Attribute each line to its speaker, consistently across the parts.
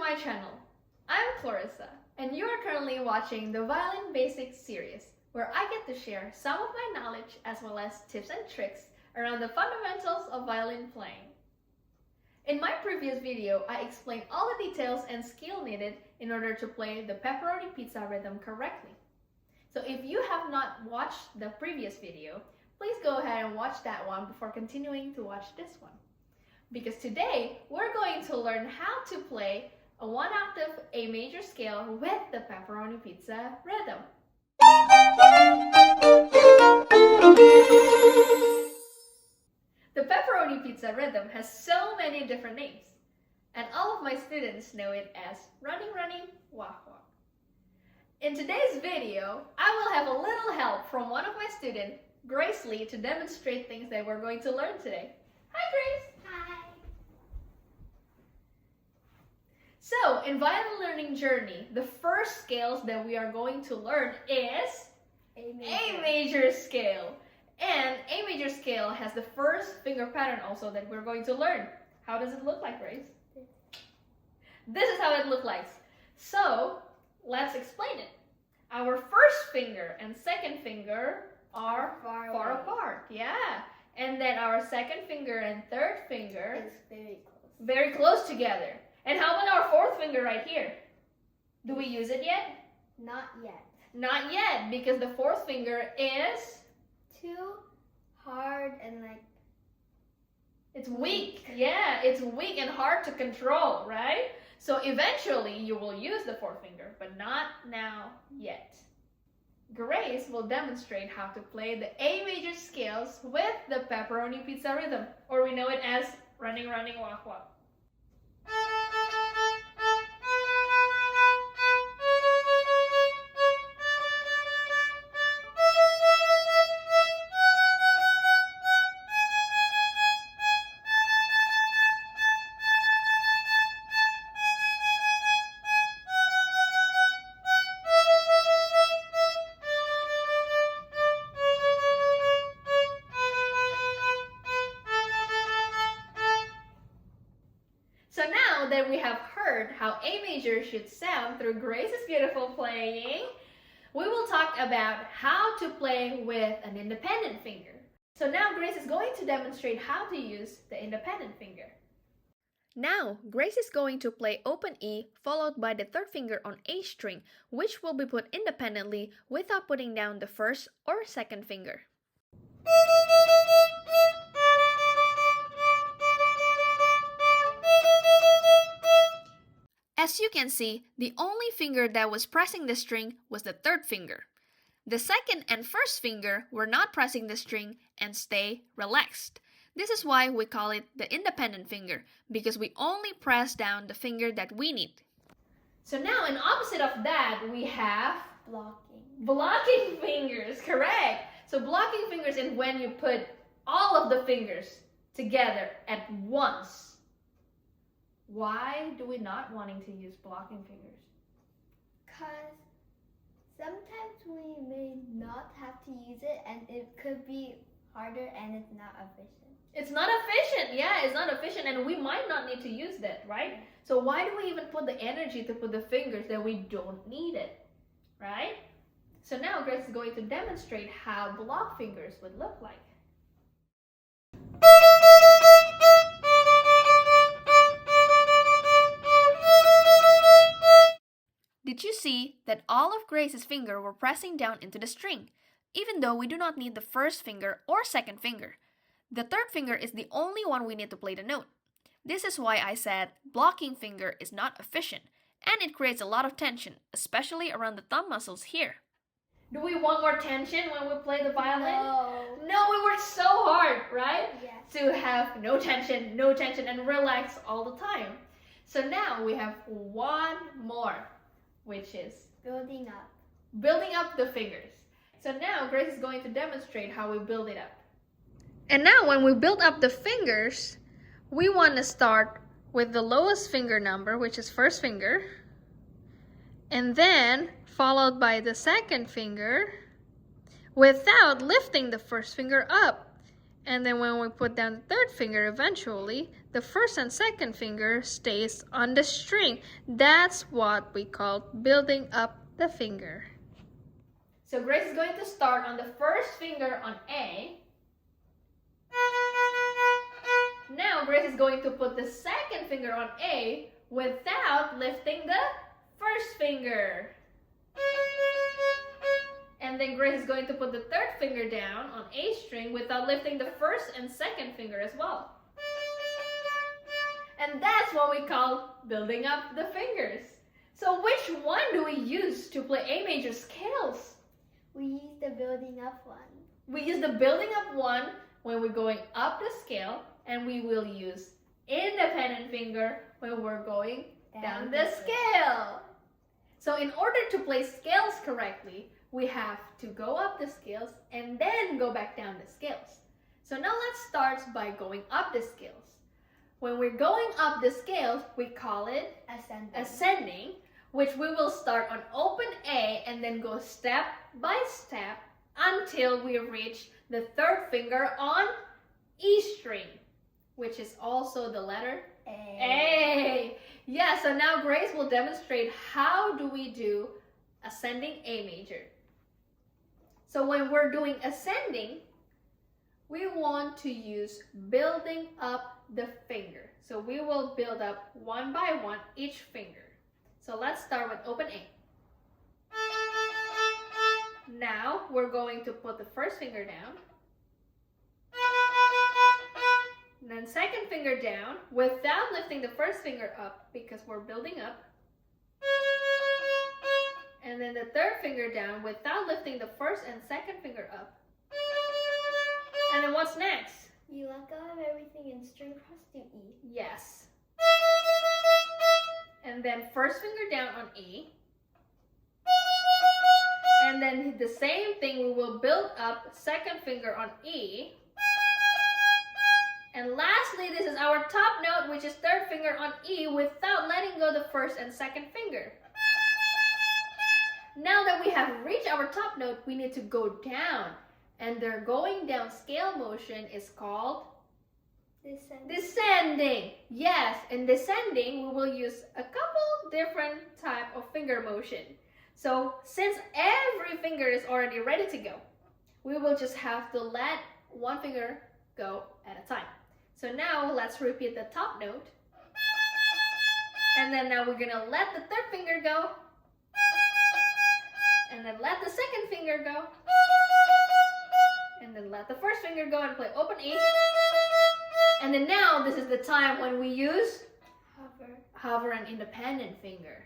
Speaker 1: my channel. I'm Clarissa, and you are currently watching the Violin Basics series, where I get to share some of my knowledge as well as tips and tricks around the fundamentals of violin playing. In my previous video, I explained all the details and skill needed in order to play the Pepperoni Pizza rhythm correctly. So if you have not watched the previous video, please go ahead and watch that one before continuing to watch this one. Because today, we're going to learn how to play a 1-octave A major scale with the Pepperoni Pizza rhythm. The Pepperoni Pizza rhythm has so many different names, and all of my students know it as running, running, walk, walk. In today's video, I will have a little help from one of my students, Grace Lee, to demonstrate things that we're going to learn today. Hi, Grace!
Speaker 2: Hi!
Speaker 1: So, in violin learning journey, the first scales that we are going to learn is A major scale. And A major scale has the first finger pattern also that we're going to learn. How does it look like, Grace? This is how it looks like. So, let's explain it. Our first finger and second finger are far apart. Yeah. And then our second finger and third finger
Speaker 2: is
Speaker 1: very close together. And how about our fourth finger right here? Do we use it yet?
Speaker 2: Not yet.
Speaker 1: Not yet, because the fourth finger is
Speaker 2: too hard and
Speaker 1: it's weak. Yeah, it's weak and hard to control, right? So eventually you will use the fourth finger, but not now yet. Grace will demonstrate how to play the A major scales with the Pepperoni Pizza rhythm, or we know it as running, running, walk, walk. So now that we have heard how A major should sound through Grace's beautiful playing, we will talk about how to play with an independent finger. So now Grace is going to demonstrate how to use the independent finger. Now, Grace is going to play open E followed by the third finger on A string, which will be put independently without putting down the first or second finger. As you can see, the only finger that was pressing the string was the third finger. The second and first finger were not pressing the string and stay relaxed. This is why we call it the independent finger, because we only press down the finger that we need. So now, in opposite of that, we have blocking fingers, correct? So blocking fingers is when you put all of the fingers together at once. Why do we not wanting to use blocking fingers?
Speaker 2: Because sometimes we may not have to use it and it could be harder and it's not efficient.
Speaker 1: It's not efficient, yeah, it's not efficient, and we might not need to use that, right? So why do we even put the energy to put the fingers that we don't need it, right? So now Grace is going to demonstrate how block fingers would look like. Did you see that all of Grace's fingers were pressing down into the string, even though we do not need the first finger or second finger? The third finger is the only one we need to play the note. This is why I said blocking finger is not efficient, and it creates a lot of tension, especially around the thumb muscles here. Do we want more tension when we play the violin? No, we work so hard, right?
Speaker 2: Yes.
Speaker 1: To have no tension, and relax all the time. So now we have one more, which is
Speaker 2: Building up
Speaker 1: the fingers. So now Grace is going to demonstrate how we build it up. And now when we build up the fingers, we want to start with the lowest finger number, which is first finger, and then followed by the second finger without lifting the first finger up.
Speaker 3: And then when we put down the third finger, eventually, the first and second finger stays on the string. That's what we call building up the finger.
Speaker 1: So Grace is going to start on the first finger on A. Now Grace is going to put the second finger on A without lifting the first finger. And then Grace is going to put the third finger down on A string without lifting the first and second finger as well. And that's what we call building up the fingers. So which one do we use to play A major scales?
Speaker 2: We use the building up one.
Speaker 1: We use the building up one when we're going up the scale, and we will use independent finger when we're going down the scale. So in order to play scales correctly, we have to go up the scales and then go back down the scales. So now let's start by going up the scales. When we're going up the scales, we call it ascending, which we will start on open A and then go step by step until we reach the third finger on E string, which is also the letter A. Yeah, so now Grace will demonstrate how do we do ascending A major. So when we're doing ascending, we want to use building up the finger. So we will build up one by one each finger. So let's start with open A. Now we're going to put the first finger down. And then second finger down without lifting the first finger up because we're building up. And then the third finger down without lifting the first and second finger up. And then what's next?
Speaker 2: You let go of everything and string cross to E.
Speaker 1: Yes. And then first finger down on E. And then the same thing, we will build up second finger on E. And lastly, this is our top note, which is third finger on E without letting go the first and second finger. Now that we have reached our top note, we need to go down. And their going down scale motion is called descending. Yes, in descending, we will use a couple different type of finger motion. So since every finger is already ready to go, we will just have to let one finger go at a time. So now let's repeat the top note. And then now we're gonna let the third finger go. And then let the second finger go. And then let the first finger go and play open E. And then now this is the time when we use hover and independent finger.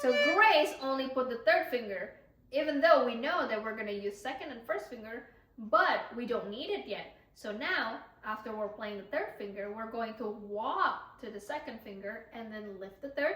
Speaker 1: So Grace only put the third finger, even though we know that we're gonna use second and first finger, but we don't need it yet. So now, after we're playing the third finger, we're going to walk to the second finger and then lift the third.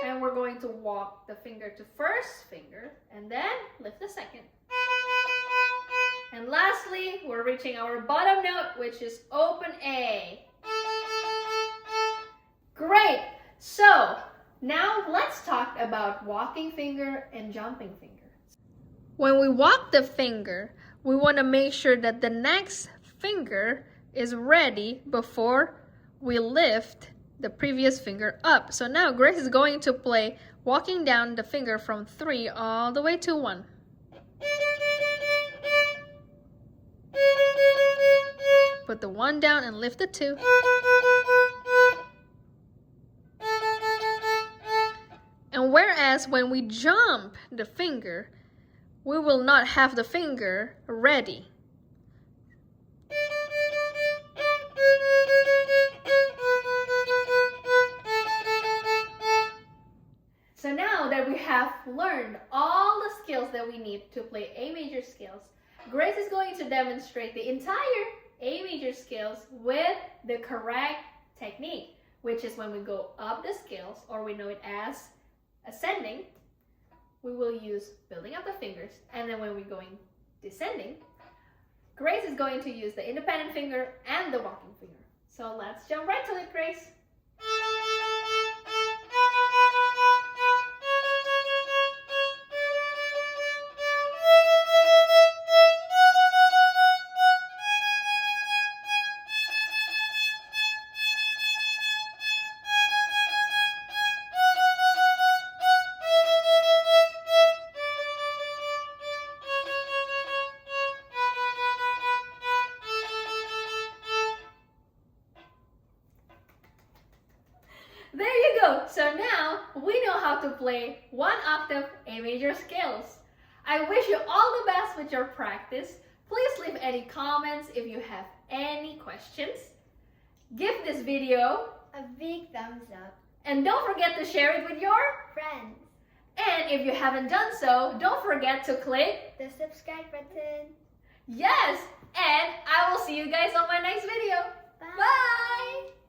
Speaker 1: And we're going to walk the finger to first finger and then lift the second. And lastly, we're reaching our bottom note, which is open A. Great! So, now let's talk about walking finger and jumping finger.
Speaker 3: When we walk the finger, we want to make sure that the next finger is ready before we lift the previous finger up. So now Grace is going to play walking down the finger from 3 all the way to 1. Put the 1 down and lift the 2. And whereas when we jump the finger, we will not have the finger ready.
Speaker 1: So now that we have learned all the skills that we need to play A major scales, Grace is going to demonstrate the entire A major scales with the correct technique, which is when we go up the scales, or we know it as ascending, we will use building up the fingers, and then when we're going descending, Grace is going to use the independent finger and the walking finger. So let's jump right to it, Grace. So now we know how to play 1 octave A major scales. I wish you all the best with your practice. Please leave any comments if you have any questions. Give this video
Speaker 2: a big thumbs up.
Speaker 1: and don't forget to share it with your
Speaker 2: Friends,
Speaker 1: and if you haven't done so, don't forget to click
Speaker 2: the subscribe button.
Speaker 1: yes, and I will see you guys on my next video.
Speaker 2: Bye.
Speaker 1: Bye!